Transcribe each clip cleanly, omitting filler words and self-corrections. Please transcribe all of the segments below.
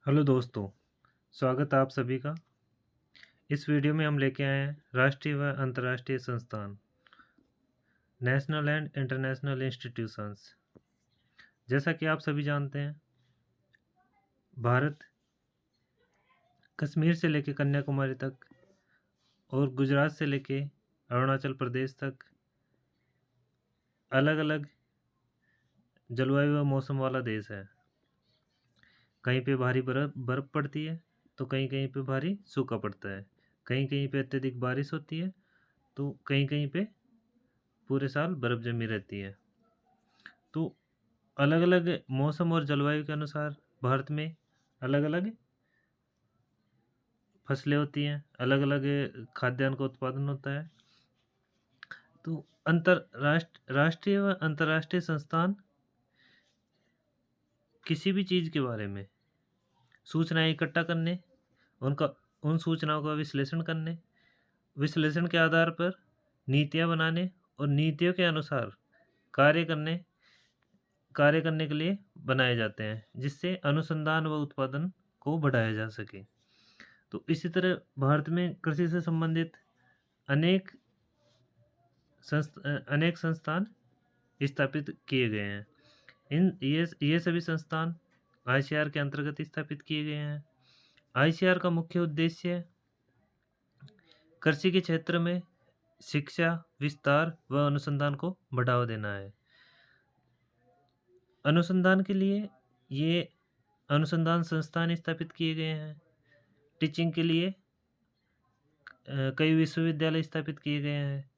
Hello दोस्तों, स्वागत है आप सभी का। इस वीडियो में हम लेके आए हैं राष्ट्रीय व अंतर्राष्ट्रीय संस्थान, नेशनल एंड इंटरनेशनल इंस्टीट्यूशंस। जैसा कि आप सभी जानते हैं, भारत कश्मीर से लेके कन्याकुमारी तक और गुजरात से लेके अरुणाचल प्रदेश तक अलग अलग जलवायु व मौसम वाला देश है। कहीं पे भारी बर्फ़ बर्फ़ पड़ती है, तो कहीं कहीं पे भारी सूखा पड़ता है। कहीं कहीं पे अत्यधिक बारिश होती है, तो कहीं कहीं पे पूरे साल बर्फ़ जमी रहती है। तो अलग-अलग मौसम और जलवायु के अनुसार भारत में अलग-अलग फसलें होती हैं, अलग-अलग खाद्यान्न का उत्पादन होता है। तो राष्ट्रीय व अंतर्राष्ट्रीय संस्थान किसी भी चीज़ के बारे में सूचनाएँ इकट्ठा करने, उनका उन सूचनाओं का विश्लेषण करने, विश्लेषण के आधार पर नीतियाँ बनाने और नीतियों के अनुसार कार्य करने कार्य करने के लिए बनाए जाते हैं, जिससे अनुसंधान व उत्पादन को बढ़ाया जा सके। तो इसी तरह भारत में कृषि से संबंधित अनेक अनेक संस्थान स्थापित किए गए हैं। इन ये सभी संस्थान आईसीआर के अंतर्गत स्थापित किए गए हैं। आईसीआर का मुख्य उद्देश्य कृषि के क्षेत्र में शिक्षा, विस्तार व अनुसंधान को बढ़ावा देना है। अनुसंधान के लिए ये अनुसंधान संस्थान स्थापित किए गए हैं। टीचिंग के लिए कई विश्वविद्यालय स्थापित किए गए हैं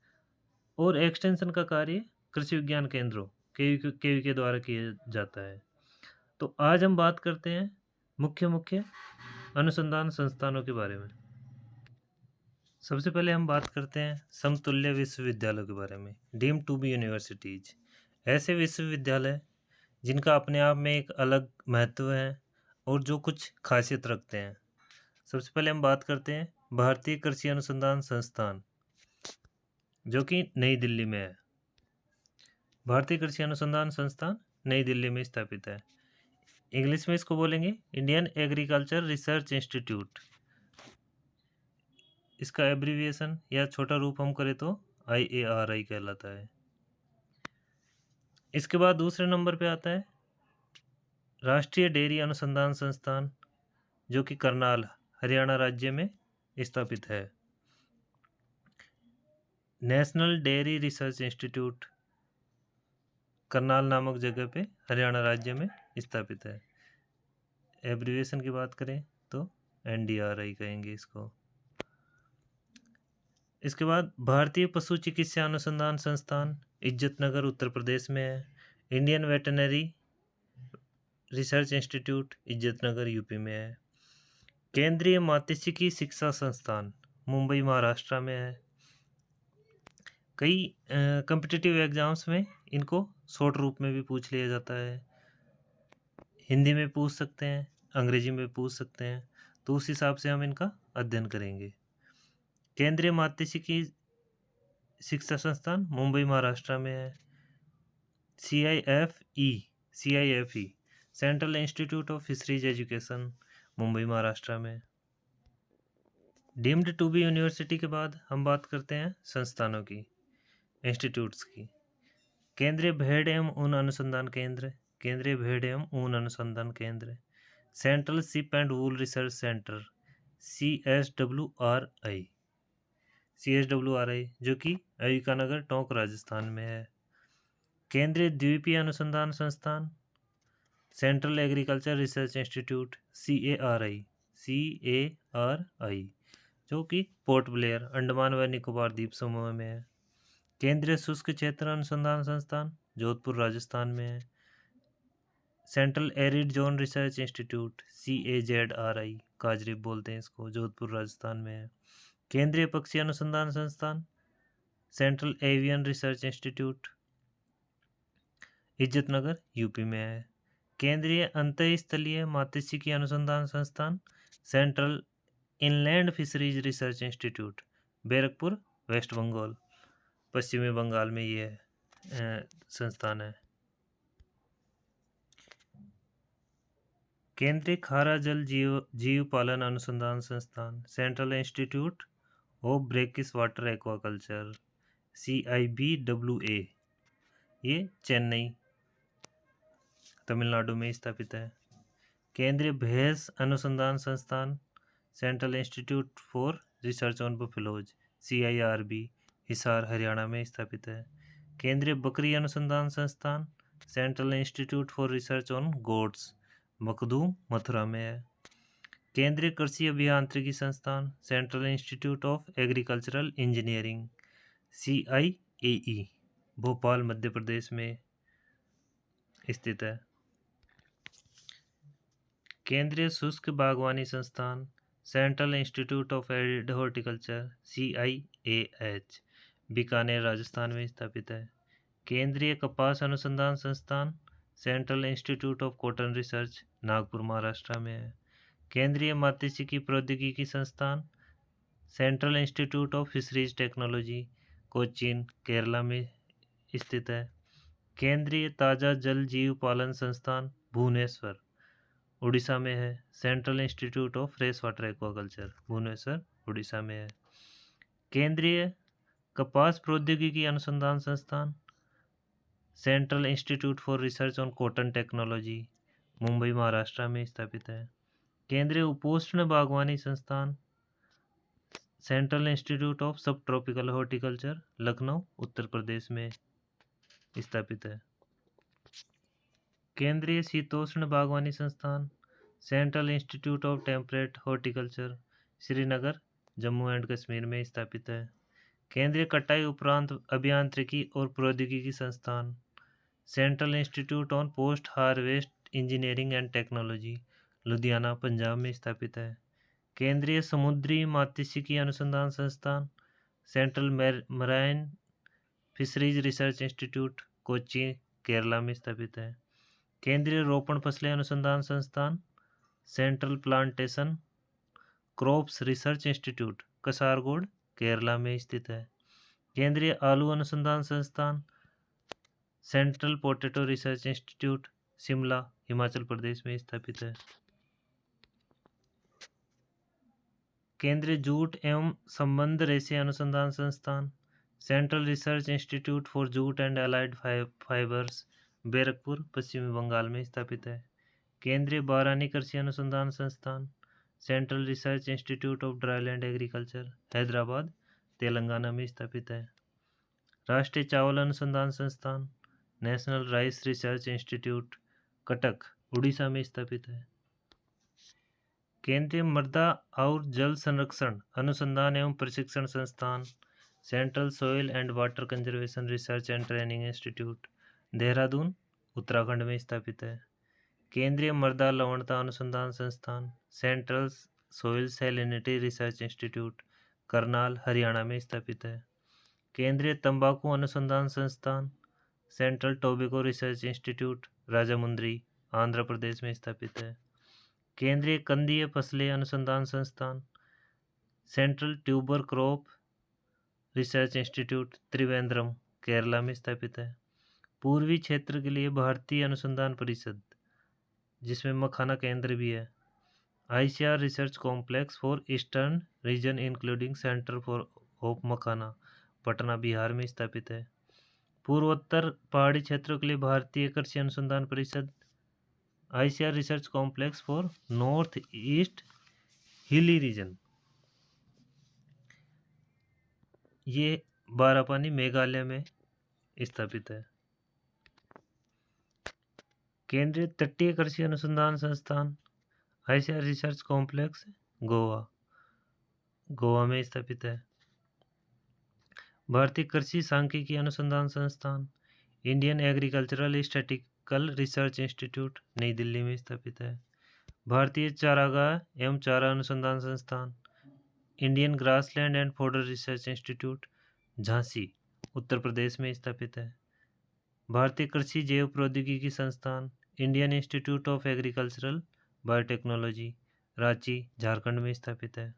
और एक्सटेंशन का कार्य कृषि विज्ञान केंद्रों केवी के द्वारा किया जाता है। तो आज हम बात करते हैं मुख्य मुख्य अनुसंधान संस्थानों के बारे में। सबसे पहले हम बात करते हैं समतुल्य विश्वविद्यालयों के बारे में। डीम्ड टू बी यूनिवर्सिटीज, ऐसे विश्वविद्यालय जिनका अपने आप में एक अलग महत्व है और जो कुछ खासियत रखते हैं। सबसे पहले हम बात करते हैं भारतीय कृषि अनुसंधान संस्थान, जो कि नई दिल्ली में है। भारतीय कृषि अनुसंधान संस्थान नई दिल्ली में स्थापित है। इंग्लिश में इसको बोलेंगे इंडियन एग्रीकल्चर रिसर्च इंस्टीट्यूट। इसका एब्रीविएशन या छोटा रूप हम करें तो IARI कहलाता है। इसके बाद दूसरे नंबर पे आता है राष्ट्रीय डेयरी अनुसंधान संस्थान, जो कि करनाल, हरियाणा राज्य में स्थापित है। National dairy research institute Karnal नामक जगह पे हरियाणा राज्य में स्थापित है। एब्रीविएशन की बात करें तो NDRI कहेंगे इसको। इसके बाद भारतीय पशु चिकित्सा अनुसंधान संस्थान इज्जतनगर उत्तर प्रदेश में है। Indian veterinary research institute Izzatnagar UP में है। केंद्रीय मात्स्यिकी शिक्षा संस्थान मुंबई महाराष्ट्र में है। कई कॉम्पिटिटिव एग्जाम्स में इनको शॉर्ट रूप में भी पूछ लिया जाता है। हिंदी में पूछ सकते हैं, अंग्रेजी में पूछ सकते हैं, तो उस हिसाब से हम इनका अध्ययन करेंगे। केंद्रीय मात्स्यिकी शिक्षा संस्थान मुंबई महाराष्ट्र में है। CIFE central institute of fisheries education Mumbai Maharashtra में। डीम्ड टू बी यूनिवर्सिटी के बाद हम बात करते हैं संस्थानों की, इंस्टीट्यूट्स की। केंद्रीय भेड़ एवं ऊन अनुसंधान केंद्र, केंद्रीय भेड़ एवं ऊन अनुसंधान केंद्र। Central ship and wool research centre CSWRI, जो कि अविकानगर टोंक राजस्थान में है। केंद्रीय द्वीपीय अनुसंधान संस्थान central agriculture research institute CARI, जो कि पोर्ट ब्लेयर, अंडमान व निकोबार द्वीप समूह में है। केंद्रीय शुष्क क्षेत्र अनुसंधान संस्थान जोधपुर राजस्थान में है। Central arid zone research institute CAZRI, काजरीब बोलते हैं इसको, जोधपुर राजस्थान में है। केंद्रीय पक्षी अनुसंधान संस्थान central avian research institute Izzatnagar UP में है। केंद्रीय अंतःस्थलीय मात्स्यिकी अनुसंधान संस्थान central inland fisheries research institute Barrackpore, west Bengal, पश्चिमी बंगाल में ये संस्थान है। केंद्रीय खारा जल जीव पालन अनुसंधान संस्थान, central institute of brackish water aquaculture, CIBWA, ये चेन्नई तमिलनाडु में स्थापित है। केंद्रीय भैंस अनुसंधान संस्थान, central institute for research on buffaloes, CIRB, Hisar Haryana में स्थापित है। केंद्रीय बकरी अनुसंधान संस्थान, central institute for research on goats, Makhdoom Mathura में है। केंद्रीय कृषि अभियांत्रिकी संस्थान, central institute of agricultural engineering, CIAE, Bhopal Madhya Pradesh में स्थित है। केंद्रीय शुष्क बागवानी संस्थान, central institute of arid horticulture, CIAH, Bikaner Rajasthan में स्थापित है। केंद्रीय कपास अनुसंधान संस्थान, central institute of cotton research, Nagpur Maharashtra में है। केंद्रीय मात्स्यिकी प्रौद्योगिकी संस्थान, central institute of fisheries technology, Cochin Kerala में स्थित है। केंद्रीय ताजा जल जीव पालन संस्थान, भुवनेश्वर उड़ीसा में है। Central institute of fresh water aquaculture, Bhubaneswar Orissa में है। केंद्रीय कपास प्रौद्योगिकी अनुसंधान संस्थान, central institute for research on cotton technology, Mumbai Maharashtra में स्थापित है। केंद्रीय उपोष्ण बागवानी संस्थान, central institute of subtropical horticulture, Lucknow Uttar Pradesh में स्थापित है। केंद्रीय शीतोष्ण बागवानी संस्थान, central institute of temperate horticulture, Srinagar Jammu and Kashmir में स्थापित है। केंद्रीय कटाई उपरांत अभियांत्रिकी और प्रौद्योगिकी संस्थान, central institute on post harvest engineering and technology, Ludhiana Punjab में स्थापित है। केंद्रीय समुद्री मात्स्यिकी अनुसंधान संस्थान, central marine fisheries research institute, Kochi Kerala में स्थापित है। केंद्रीय रोपण फसलें अनुसंधान संस्थान, central plantation crops research institute, Kasaragod Kerala में स्थित है। केंद्रीय आलू अनुसंधान संस्थान, central potato research institute, Shimla Himachal Pradesh में स्थापित है। केंद्रीय जूट एवं संबंध रेशे अनुसंधान संस्थान, central research institute for jute and allied fibres, Barrackpore पश्चिमी बंगाल में स्थापित है। केंद्रीय बारानी कृषि अनुसंधान संस्थान, central research institute of dryland agriculture, Hyderabad Telangana में स्थापित है। राष्ट्रीय चावल अनुसंधान संस्थान, national rice research institute, Cuttack Orissa में स्थापित है। केंद्रीय मृदा और जल संरक्षण अनुसंधान एवं प्रशिक्षण संस्थान, central soil and water conservation research and training institute, Dehradun Uttarakhand में स्थापित है। केंद्रीय मृदा लवणता अनुसंधान संस्थान, central soil salinity research institute, Karnal Haryana में स्थापित है। केंद्रीय तंबाकू अनुसंधान संस्थान, central tobacco research institute, Rajahmundry Andhra Pradesh में स्थापित है। केंद्रीय कंदीय फसलें अनुसंधान संस्थान, central tuber crop research institute, Trivandrum Kerala में स्थापित है। पूर्वी क्षेत्र के लिए भारतीय अनुसंधान परिषद, जिसमें मखाना केंद्र भी है, ICR research complex for eastern region including centre for of makhana, Patna Bihar में स्थापित है। पूर्वोत्तर पहाड़ी क्षेत्रों के लिए भारतीय कृषि अनुसंधान परिषद, ICR research complex for north east hilly region, ये बारापानी मेघालय में स्थापित है। केंद्रीय तटीय कृषि अनुसंधान संस्थान, ICR रिसर्च कॉम्प्लेक्स गोवा में स्थापित है। भारतीय कृषि सांख्यिकी अनुसंधान संस्थान, Indian agricultural statistical research institute, नई दिल्ली में स्थापित है। भारतीय चारागाह एवं चारा अनुसंधान संस्थान, Indian grassland and fodder research institute, Jhansi Uttar Pradesh में स्थापित है। भारतीय कृषि जैव प्रौद्योगिकी संस्थान, Indian institute of agricultural biotechnology, Ranchi Jharkhand में स्थापित है।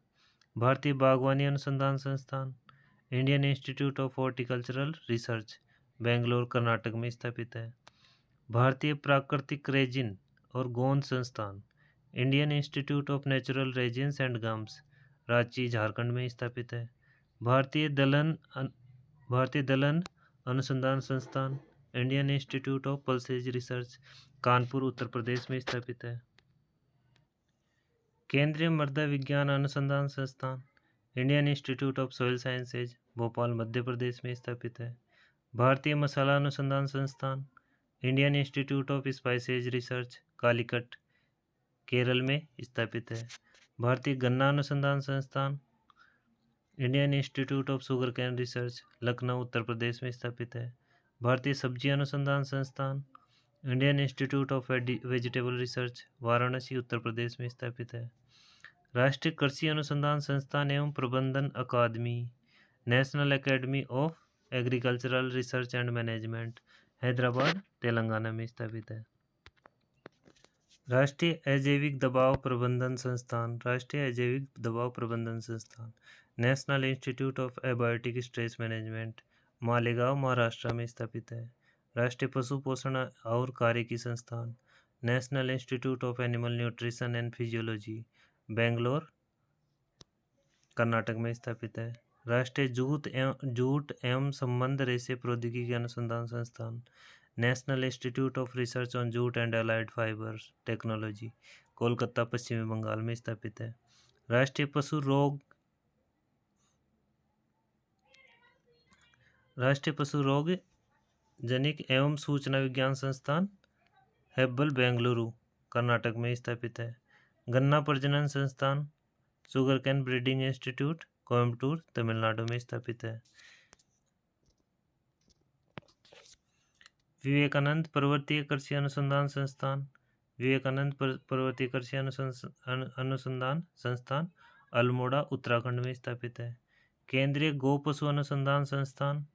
भारतीय बागवानी अनुसंधान संस्थान, Indian institute of horticultural research, Bangalore Karnataka में स्थापित है। भारतीय प्राकृतिक रेजिन और गोंद संस्थान, Indian institute of natural resins and gums, Ranchi Jharkhand में स्थापित है। भारतीय दलहन अनुसंधान संस्थान, Indian institute of pulses research, Kanpur Uttar Pradesh में स्थापित है। केंद्रीय मृदा विज्ञान अनुसंधान संस्थान, Indian institute of soil sciences, Bhopal Madhya Pradesh में स्थापित है। भारतीय मसाला अनुसंधान संस्थान, Indian institute of spices research, Calicut Kerala में स्थापित है। भारतीय गन्ना अनुसंधान संस्थान, Indian institute of sugar cane research, Lucknow Uttar Pradesh में स्थापित है। भारतीय सब्जी अनुसंधान संस्थान, Indian institute of vegetable research, Varanasi Uttar Pradesh में स्थापित है। राष्ट्रीय कृषि अनुसंधान संस्थान एवं प्रबंधन अकादमी, national academy of agricultural research and management, Hyderabad Telangana में स्थापित है। राष्ट्रीय अजैविक दबाव प्रबंधन संस्थान, राष्ट्रीय अजैविक दबाव प्रबंधन संस्थान, national institute of abiotic stress management, Malegaon Maharashtra में स्थापित है। राष्ट्रीय पशु पोषण और कार्यकी संस्थान, national institute of animal nutrition and physiology, Bangalore Karnataka में स्थापित है। राष्ट्रीय जूट एवं संबंध रेशे प्रौद्योगिकी अनुसंधान संस्थान, national institute of research on jute and allied fibres technology, Kolkata पश्चिमी बंगाल में स्थापित है। राष्ट्रीय पशु रोग जनिक एवं सूचना विज्ञान संस्थान, हेब्बल बेंगलुरु कर्नाटक में स्थापित है। गन्ना प्रजनन संस्थान, sugar cane breeding institute, Coimbatore Tamil Nadu में स्थापित है। विवेकानंद पर्वतीय कृषि अनुसंधान संस्थान, विवेकानंद पर्वतीय कृषि अनुसंधान संस्थान, अल्मोड़ा उत्तराखंड में स्थापित है। केंद्रीय गो पशु अनुसंधान संस्थान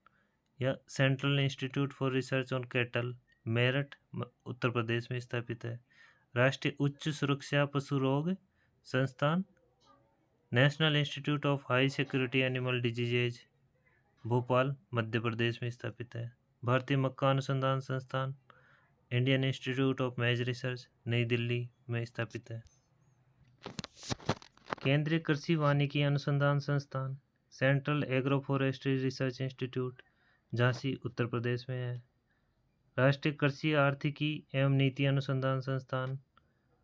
या central institute for research on cattle, Meerut Uttar Pradesh में स्थापित है। राष्ट्रीय उच्च सुरक्षा पशु रोग संस्थान, national institute of high security animal diseases, Bhopal Madhya Pradesh में स्थापित है। भारतीय मक्का अनुसंधान संस्थान, Indian institute of maize research, New Delhi में स्थापित है। केंद्रीय कृषि वानिकी अनुसंधान संस्थान, central agro forestry research institute, Jhansi Uttar Pradesh में है। राष्ट्रीय कृषि आर्थिकी एवं नीति अनुसंधान संस्थान,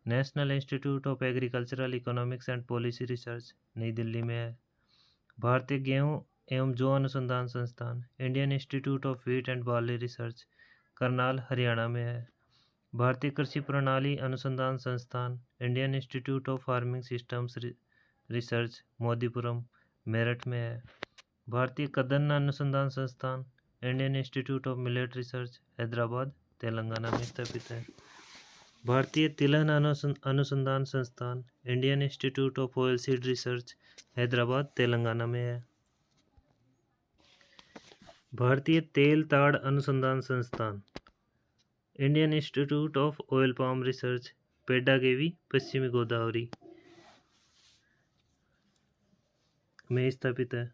national institute of agricultural economics and policy research, New Delhi में है। भारतीय गेहूं एवं जौ अनुसंधान संस्थान, Indian institute of wheat and barley research, Karnal Haryana में है। भारतीय कृषि प्रणाली अनुसंधान संस्थान, Indian institute of farming systems research, Modipuram Meerut में है। भारतीय कदन्न अनुसंधान संस्थान, Indian institute of millet research, Hyderabad Telangana में स्थापित है। भारतीय तिलहन अनुसंधान संस्थान, Indian institute of oilseed research, Hyderabad Telangana में है। भारतीय तेल ताड़ अनुसंधान संस्थान, Indian institute of oil palm research, Pedavegi पश्चिमी गोदावरी में स्थापित है।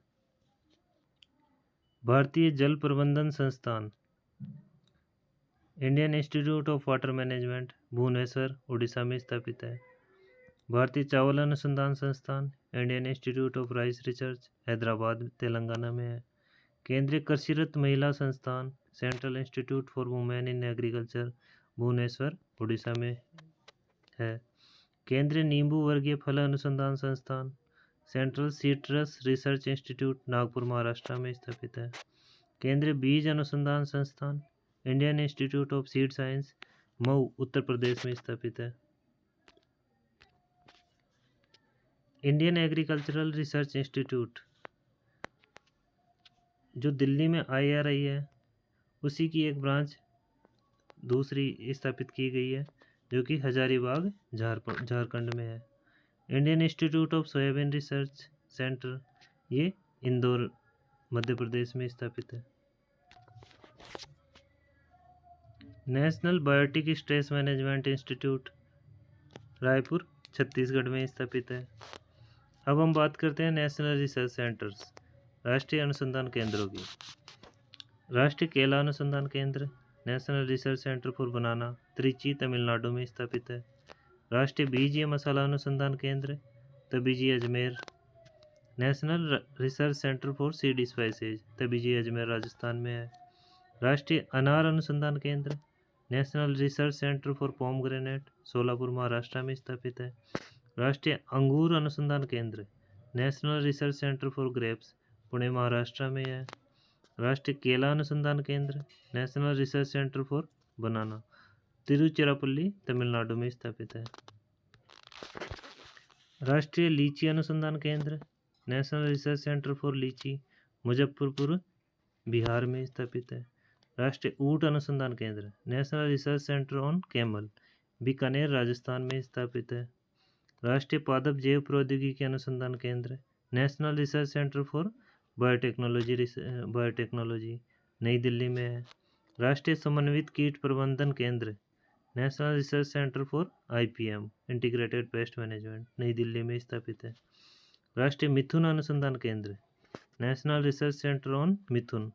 भारतीय जल प्रबंधन संस्थान, Indian institute of water management, Bhubaneswar Orissa में स्थापित है। भारतीय चावल अनुसंधान संस्थान, Indian institute of rice research, Hyderabad Telangana में है। केंद्रीय कृषिरत महिला संस्थान, central institute for women in agriculture, Bhubaneswar Orissa में है। केंद्रीय नींबू वर्गीय फल अनुसंधान संस्थान, central citrus research institute, Nagpur Maharashtra में स्थापित है। केंद्रीय बीज अनुसंधान संस्थान, Indian institute of seed science, Mau Uttar Pradesh में स्थापित है। इंडियन एग्रीकल्चरल रिसर्च इंस्टीट्यूट जो दिल्ली में IRI है, उसी की एक ब्रांच दूसरी स्थापित की गई है जो कि हजारीबाग झारखंड में है। Indian institute of soybean research centre, ये इंदौर मध्य प्रदेश में स्थापित है। National biotic stress management institute, Raipur Chhattisgarh में स्थापित है। अब हम बात करते हैं नेशनल रिसर्च सेंटर्स, राष्ट्रीय अनुसंधान केंद्रों की। राष्ट्रीय केला अनुसंधान केंद्र, नेशनल रिसर्च सेंटर फॉर बनाना, त्रिची तमिलनाडु में स्थापित है। राष्ट्रीय बीज या मसाला अनुसंधान केंद्र Tabiji Ajmer. National research centre for seed spices Tabiji Ajmer Rajasthan में है। राष्ट्रीय अनार अनुसंधान केंद्र national research centre for pomegranate Solapur Maharashtra में स्थापित है। राष्ट्रीय अंगूर अनुसंधान केंद्र national research centre for grapes Pune Maharashtra में है। राष्ट्रीय केला अनुसंधान केंद्र नेशनल रिसर्च सेंटर फॉर बनाना तिरुचिरापल्ली तमिलनाडु में स्थापित है। राष्ट्रीय लीची अनुसंधान केंद्र नेशनल रिसर्च सेंटर फॉर लीची मुजफ्फरपुर बिहार में स्थापित है। राष्ट्रीय ऊंट अनुसंधान केंद्र national research centre on camel Bikaner Rajasthan में स्थापित है। राष्ट्रीय पादप जैव प्रौद्योगिकी अनुसंधान केंद्र national research centre for biotechnology नई दिल्ली में है। राष्ट्रीय समन्वित कीट प्रबंधन केंद्र national research centre for IPM integrated pest management नई दिल्ली में स्थापित है। राष्ट्रीय मिथुन अनुसंधान केंद्र नेशनल रिसर्च सेंटर ऑन मिथुन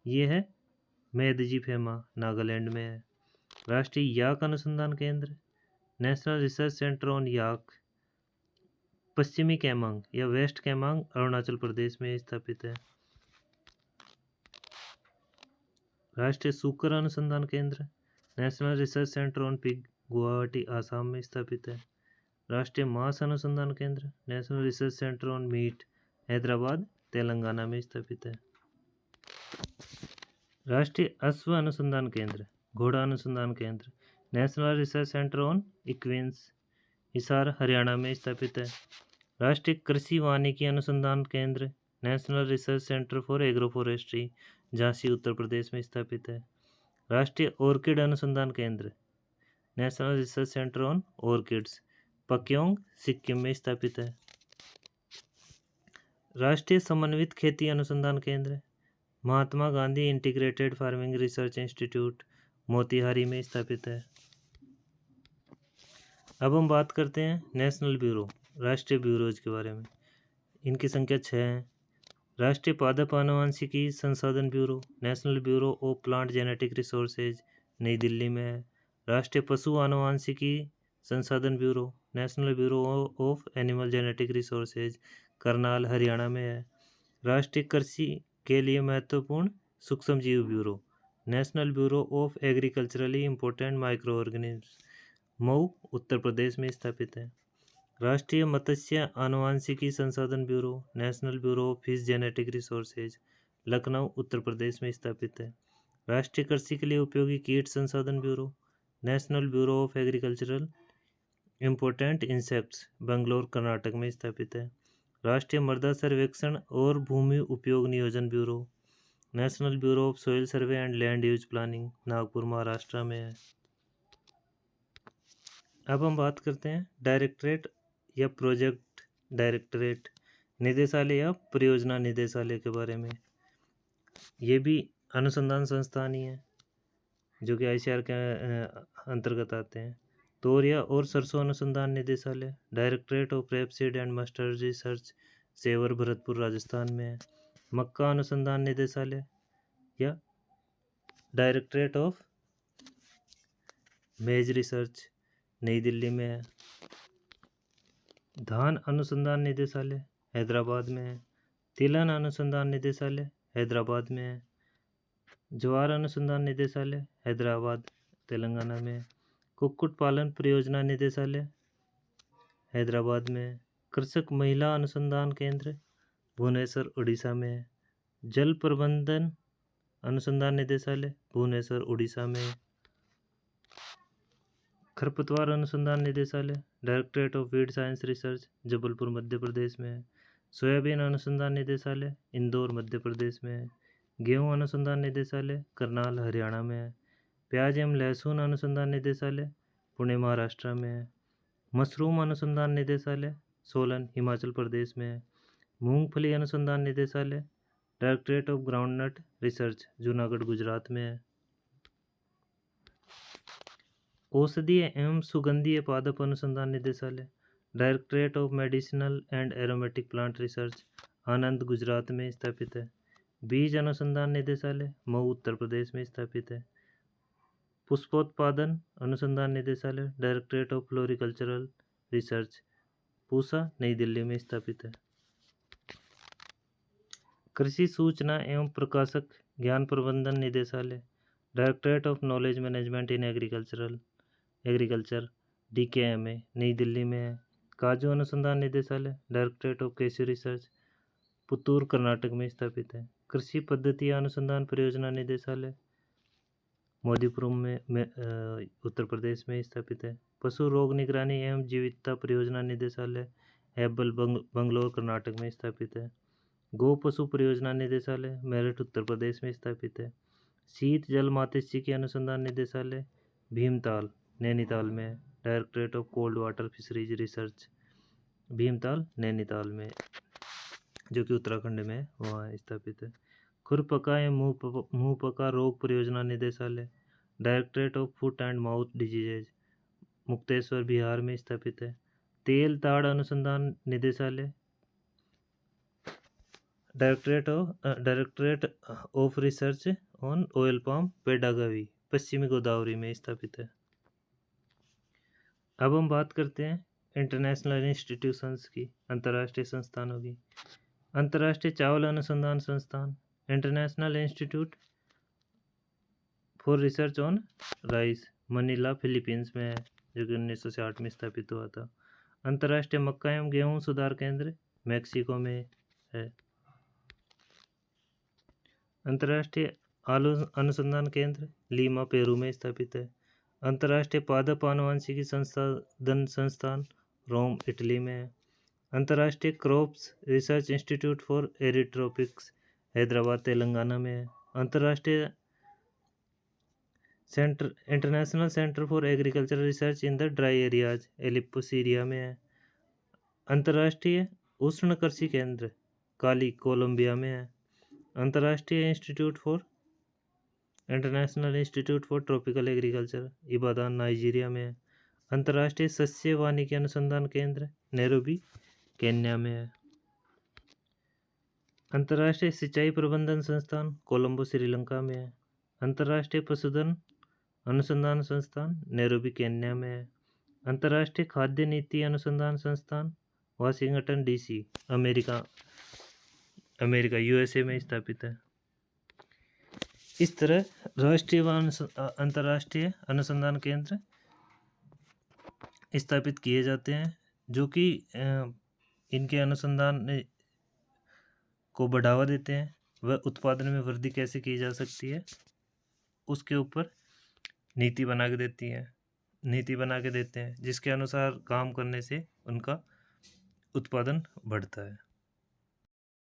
ये है मेदजी फेमा नागालैंड में है। राष्ट्रीय याक अनुसंधान केंद्र नेशनल रिसर्च सेंटर ऑन याक पश्चिमी कैमांग या वेस्ट कैमांग अरुणाचल प्रदेश में स्थापित है। राष्ट्रीय सूकर अनुसंधान केंद्र national research centre on pig Guwahati Assam में स्थापित है। राष्ट्रीय मांस अनुसंधान केंद्र national research centre on meat Hyderabad Telangana में स्थापित है। राष्ट्रीय अश्व अनुसंधान केंद्र घोड़ा अनुसंधान केंद्र national research centre on equines Hisar Haryana में स्थापित है। राष्ट्रीय कृषि वानिकी अनुसंधान केंद्र national research centre for agro forestry Jhansi Uttar Pradesh में स्थापित है। राष्ट्रीय ऑर्किड अनुसंधान केंद्र national research centre on orchids Pakyong Sikkim में स्थापित है। राष्ट्रीय समन्वित खेती अनुसंधान केंद्र Mahatma Gandhi integrated farming research institute Motihari में स्थापित है। अब हम बात करते हैं नेशनल ब्यूरो राष्ट्रीय ब्यूरोज के बारे में। इनकी संख्या 6 है। राष्ट्रीय पादप आनुवंशिकी संसाधन bureau national bureau of plant genetic resources New Delhi में है। राष्ट्रीय पशु आनुवंशिकी संसाधन bureau national bureau of animal genetic resources Karnal Haryana में है। राष्ट्रीय कृषि के लिए महत्वपूर्ण सूक्ष्म जीव bureau national bureau of agriculturally important micro organism Mau Uttar Pradesh में स्थापित है। राष्ट्रीय मत्स्य आनुवंशिकी संसाधन bureau national bureau of fish genetic resources Lucknow Uttar Pradesh में स्थापित है। राष्ट्रीय कृषि के लिए उपयोगी कीट संसाधन bureau national bureau of agricultural important insects Bangalore Karnataka में स्थापित है। राष्ट्रीय मृदा सर्वेक्षण और भूमि उपयोग नियोजन bureau national bureau of soil survey and land use planning Nagpur Maharashtra में है। अब हम बात करते हैं डायरेक्टरेट या प्रोजेक्ट डायरेक्टरेट निदेशालय या परियोजना निदेशालय के बारे में। ये भी अनुसंधान संस्थान ही है जो कि ICAR के अंतर्गत आते हैं। तोरिया और सरसों अनुसंधान निदेशालय directorate of rapeseed and mustard research Sewar Bharatpur Rajasthan में है। मक्का अनुसंधान निदेशालय या डायरेक्टरेट ऑफ मेज रिसर्च नई दिल्ली में है। धान अनुसंधान निदेशालय हैदराबाद में है। तिलहन अनुसंधान निदेशालय हैदराबाद में है। ज्वार अनुसंधान निदेशालय हैदराबाद तेलंगाना में है। कुक्कुट पालन परियोजना निदेशालय हैदराबाद में है। कृषक महिला अनुसंधान केंद्र भुवनेश्वर उड़ीसा में है। जल प्रबंधन अनुसंधान निदेशालय भुवनेश्वर उड़ीसा में है। खरपतवार अनुसंधान निदेशालय directorate of weed science research Jabalpur Madhya Pradesh में है। सोयाबीन अनुसंधान निदेशालय इंदौर मध्य प्रदेश में है। गेहूं अनुसंधान निदेशालय करनाल हरियाणा में है। प्याज एवं लहसुन अनुसंधान निदेशालय पुणे महाराष्ट्र में है। मशरूम अनुसंधान निदेशालय सोलन हिमाचल प्रदेश में है। मूंगफली अनुसंधान निदेशालय directorate of groundnut research Junagadh Gujarat में है। औषधीय एवं सुगंधीय पादप अनुसंधान निदेशालय directorate of medicinal and aromatic plant research Anand Gujarat में स्थापित है। बीज अनुसंधान निदेशालय मऊ उत्तर प्रदेश में स्थापित है। पुष्पोत्पादन अनुसंधान निदेशालय, डायरेक्टरेट ऑफ फ्लोरिकल्चरल रिसर्च, पूसा नई दिल्ली में स्थापित है। कृषि सूचना एवं प्रकाशक ज्ञान प्रबंधन निदेशालय, directorate of knowledge management in agriculture DKMA नई दिल्ली में है। काजू अनुसंधान निदेशालय, डायरेक्टरेट ऑफ कृषि रिसर्च, पुतूर कर्नाटक में स्थापित है। कृषि पद्धति अनुसंधान परियोजना निदेशालय, मोदीपुरम में उत्तर प्रदेश में स्थापित है। पशु रोग निगरानी एवं जीवितता परियोजना निदेशालय, हेब्बल बंगलौर कर्नाटक में स्थापित है। गो पशु परियोजना निदेशालय, मेरठ उत्तर प्रदेश में स्थापित है। शीत जल मात्स्यिकी अनुसंधान निदेशालय, भीमताल नैनीताल में है। Directorate of cold water fisheries research, Bhimtal Nainital में, जो कि उत्तराखंड में है, वहाँ स्थापित है। खुरपका एवं मुंहपका रोग परियोजना निदेशालय, directorate of foot and mouth diseases, Mukteshwar Bihar में स्थापित है। तेल ताड़ अनुसंधान निदेशालय, directorate of research on oil palm, Pedavegi, पश्चिमी गोदावरी में स्थापित है। अब हम बात करते हैं इंटरनेशनल इंस्टीट्यूशंस की, अंतर्राष्ट्रीय संस्थानों की। अंतर्राष्ट्रीय चावल अनुसंधान संस्थान, international institute for research on rice, Manila Philippines में है, जो कि 1960 में स्थापित हुआ था। अंतर्राष्ट्रीय मक्का एवं गेहूं सुधार केंद्र, मैक्सिको में है। अंतर्राष्ट्रीय आलू अनुसंधान केंद्र, लीमा पेरू में स्थापित है। अंतर्राष्ट्रीय पादप आनुवंशिकी संशोधन संस्थान, रोम इटली में है। अंतर्राष्ट्रीय crops research institute for arid tropics, Hyderabad Telangana में है। अंतर्राष्ट्रीय international centre for agricultural research in the dry areas, Aleppo Syria में है। अंतर्राष्ट्रीय उष्ण कृषि केंद्र, काली कोलंबिया में है। अंतर्राष्ट्रीय international institute for tropical agriculture, Ibadan Nigeria में है। अंतर्राष्ट्रीय सस्य वानिकी अनुसंधान केंद्र, नैरोबी केन्या में है। अंतर्राष्ट्रीय सिंचाई प्रबंधन संस्थान, कोलंबो श्रीलंका में है। अंतर्राष्ट्रीय पशुधन अनुसंधान संस्थान, नैरोबी केन्या में है। अंतर्राष्ट्रीय खाद्य नीति अनुसंधान संस्थान, वाशिंगटन DC, अमेरिका USA में स्थापित है। इस तरह राष्ट्रीय व अंतर्राष्ट्रीय अनुसंधान केंद्र स्थापित किए जाते हैं, जो कि इनके अनुसंधान को बढ़ावा देते हैं व उत्पादन में वृद्धि कैसे की जा सकती है उसके ऊपर नीति बना के देते हैं, जिसके अनुसार काम करने से उनका उत्पादन बढ़ता है।